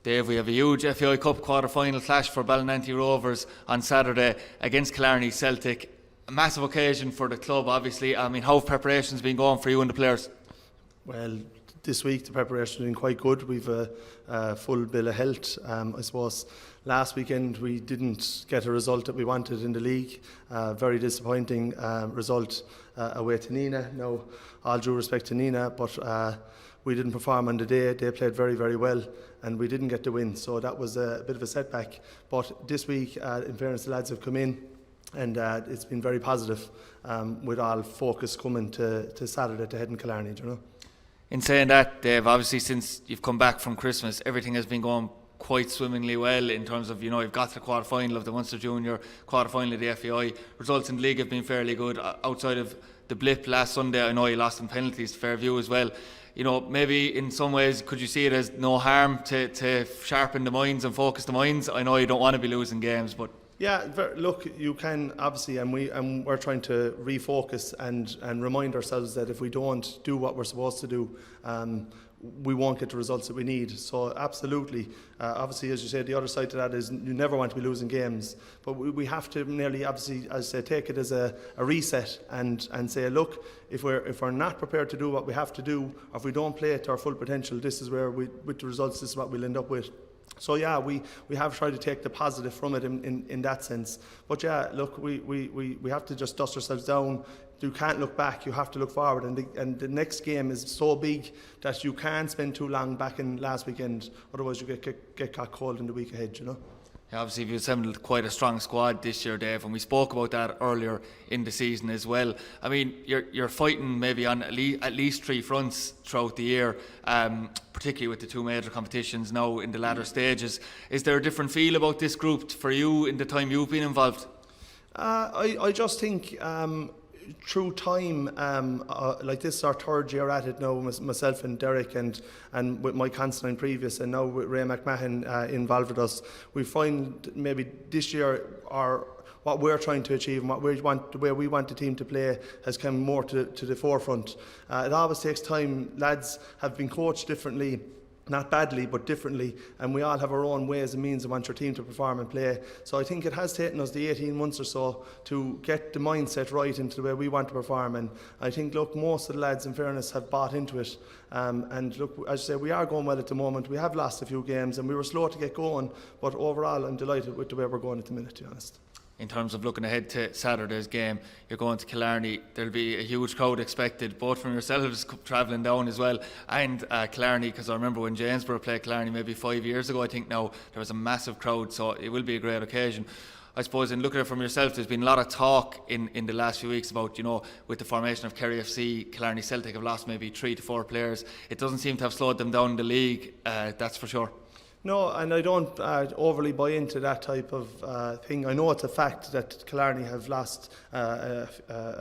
Dave, we have a huge FAI Cup quarter-final clash for Ballynanty Rovers on Saturday against Killarney Celtic. A massive occasion for the club, obviously. I mean, how have preparations been going for you and the players? Well, this week the preparation has been quite good. We've a full bill of health. I suppose last weekend we didn't get a result that we wanted in the league. Very disappointing result away to Nina. Now, all due respect to Nina, but we didn't perform on the day. They played very, very well and we didn't get the win. So that was a bit of a setback. But this week, in fairness, the lads have come in and it's been very positive with all focus coming to Saturday to head in Killarney, you know. In saying that, Dave, obviously since you've come back from Christmas, everything has been going quite swimmingly well in terms of, you've got to the quarter-final of the Munster Junior, quarter-final of the FAI. Results in the league have been fairly good. Outside of the blip last Sunday, I know you lost in penalties to Fairview as well. Maybe in some ways, could you see it as no harm to sharpen the minds and focus the minds? I know you don't want to be losing games, but... Yeah, look, you can obviously, and we're trying to refocus and remind ourselves that if we don't do what we're supposed to do, we won't get the results that we need. So absolutely, obviously, as you say, the other side to that is you never want to be losing games, but we have to nearly, obviously, as I say, take it as a reset and say, look, if we're not prepared to do what we have to do, or if we don't play it to our full potential, this is where with the results, this is what we'll end up with. So yeah, we have tried to take the positive from it in that sense. But yeah, look, we have to just dust ourselves down. You can't look back, you have to look forward, and the next game is so big that you can't spend too long back in last weekend, otherwise you get caught cold in the week ahead, you know. Yeah, obviously you've assembled quite a strong squad this year, Dave, and we spoke about that earlier in the season as well. I mean, you're fighting maybe on at least three fronts throughout the year, particularly with the two major competitions now in the latter stages. Is there a different feel about this group for you in the time you've been involved? I just think through time, like this is our third year at it now, myself and Derek and with Mike Constantine previous, and now with Ray McMahon involved with us, we find maybe this year what we're trying to achieve and the way we want the team to play has come more to the forefront. It always takes time. Lads have been coached differently, not badly, but differently, and we all have our own ways and means and want your team to perform and play. So I think it has taken us the 18 months or so to get the mindset right into the way we want to perform, and I think, look, most of the lads, in fairness, have bought into it. And look, as I say, we are going well at the moment. We have lost a few games and we were slow to get going, but overall I'm delighted with the way we're going at the minute, to be honest. In terms of looking ahead to Saturday's game, you're going to Killarney. There'll be a huge crowd expected, both from yourselves travelling down as well, and Killarney, because I remember when Jamesborough played Killarney maybe 5 years ago, I think now, there was a massive crowd, so it will be a great occasion. I suppose in looking at it from yourself, there's been a lot of talk in the last few weeks about, with the formation of Kerry FC, Killarney Celtic have lost maybe 3 to 4 players. It doesn't seem to have slowed them down in the league, that's for sure. No, and I don't overly buy into that type of thing. I know it's a fact that Killarney have lost a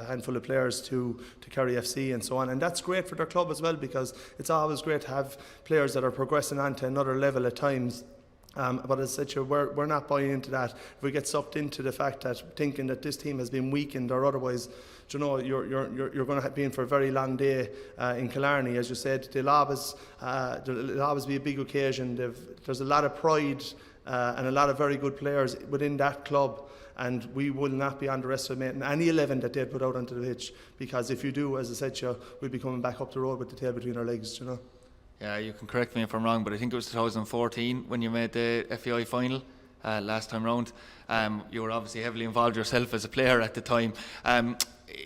handful of players to Kerry FC and so on, and that's great for their club as well, because it's always great to have players that are progressing on to another level at times. But as I said, we're not buying into that. If we get sucked into the fact that thinking that this team has been weakened or otherwise, you're going to be in for a very long day in Killarney. As you said, there'll always be a big occasion. There's a lot of pride and a lot of very good players within that club, and we will not be underestimating any 11 that they put out onto the pitch, because if you do, as I said, we'll be coming back up the road with the tail between our legs, Yeah, you can correct me if I'm wrong, but I think it was 2014 when you made the FAI final last time round. You were obviously heavily involved yourself as a player at the time.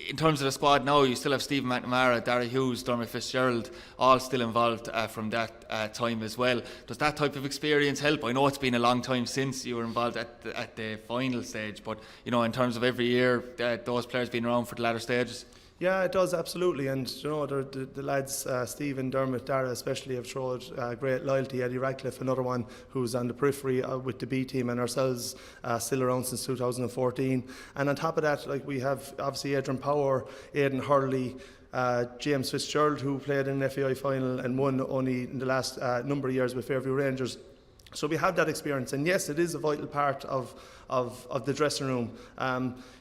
In terms of the squad now, you still have Stephen McNamara, Darragh Hughes, Dermot Fitzgerald, all still involved from that time as well. Does that type of experience help? I know it's been a long time since you were involved at the final stage, but in terms of every year, those players being around for the latter stages. Yeah, it does, absolutely. And the lads, Stephen, Dermot, Darragh especially, have showed great loyalty. Eddie Radcliffe, another one who's on the periphery with the B team, and ourselves still around since 2014. And on top of that, like, we have obviously Adrian Power, Aidan Hurley, James Fitzgerald, who played in the FAI final and won only in the last number of years with Fairview Rangers. So we have that experience, and yes, it is a vital part of the dressing room. I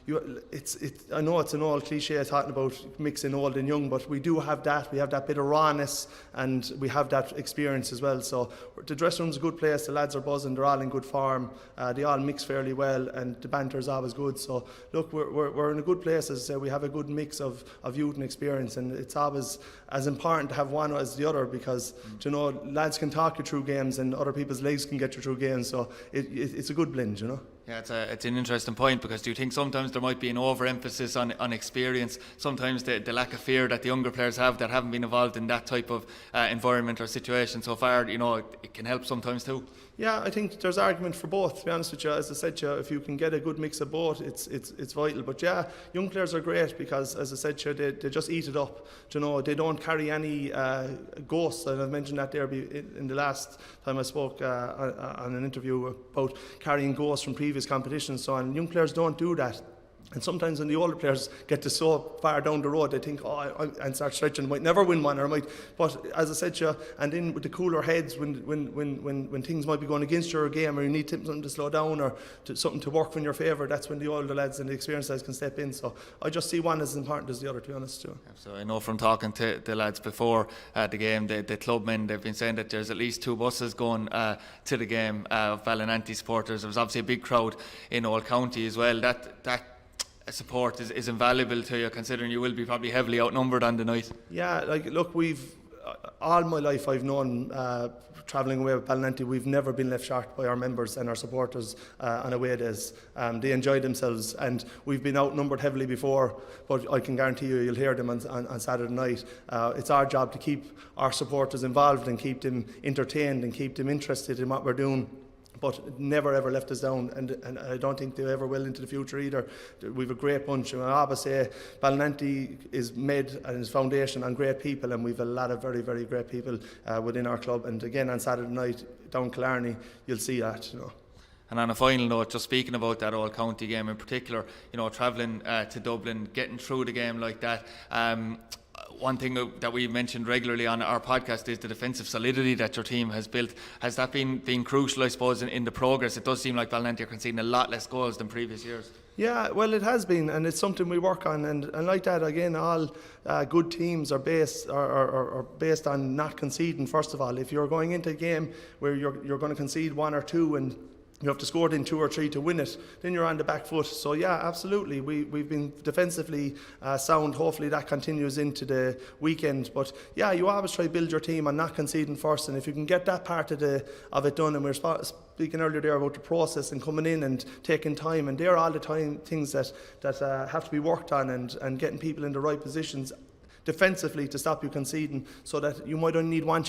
know it's an old cliche talking about mixing old and young, but we do have that. We have that bit of rawness, and we have that experience as well. So the dressing room's a good place. The lads are buzzing. They're all in good form. They all mix fairly well, and the banter is always good. So look, we're in a good place. As I say, we have a good mix of youth and experience, and it's always as important to have one as the other, because you know, lads can talk you through games, and other people's legs can get you through games. So it's a good blend, you know. Yeah, it's an interesting point, because do you think sometimes there might be an overemphasis on experience, sometimes the lack of fear that the younger players have that haven't been involved in that type of environment or situation so far, you know, it can help sometimes too? Yeah, I think there's argument for both, to be honest with you. As I said to you, if you can get a good mix of both, it's vital. But yeah, young players are great because, as I said to you, they just eat it up. You know, they don't carry any ghosts, and I've mentioned that there in the last time I spoke on an interview about carrying ghosts from previous competitions. So, and young players don't do that. And sometimes when the older players get to so far down the road, they think, and start stretching, I might never win one, or I might. But as I said to you, and then with the cooler heads, when things might be going against your game, or you need something to slow down, or something to work in your favour, that's when the older lads and the experienced lads can step in. So I just see one as important as the other, to be honest too. So I know from talking to the lads before the game, the clubmen, they've been saying that there's at least 2 buses going to the game of Ballynanty supporters. There was obviously a big crowd in Old County as well. That support is invaluable to you, considering you will be probably heavily outnumbered on the night. Yeah, like look, all my life I've known travelling away with Ballynanty, we've never been left short by our members and our supporters on away days. They enjoy themselves, and we've been outnumbered heavily before, but I can guarantee you'll hear them on Saturday night. It's our job to keep our supporters involved and keep them entertained and keep them interested in what we're doing. But never ever left us down, and I don't think they ever will into the future either. We've a great bunch, and I always say Ballynanty is made and its foundation on great people, and we've a lot of very, very great people within our club. And again, on Saturday night down Killarney, you'll see that, you know. And on a final note, just speaking about that Old County game in particular, you know, travelling to Dublin, getting through the game like that. One thing that we mentioned regularly on our podcast is the defensive solidity that your team has built. Has that been crucial, I suppose, in the progress? It does seem like Ballynanty are conceding a lot less goals than previous years. Yeah, well, it has been, and it's something we work on. And like that, again, all good teams are based on not conceding. First of all, if you're going into a game where you're going to concede 1 or 2 and you have to score it in 2 or 3 to win it, then you're on the back foot. So yeah, absolutely, we've been defensively sound. Hopefully that continues into the weekend. But yeah, you always try to build your team on not conceding first, and if you can get that part of it done, and we're speaking earlier there about the process and coming in and taking time, and they're all the time things that have to be worked on, and getting people in the right positions defensively to stop you conceding, so that you might only need one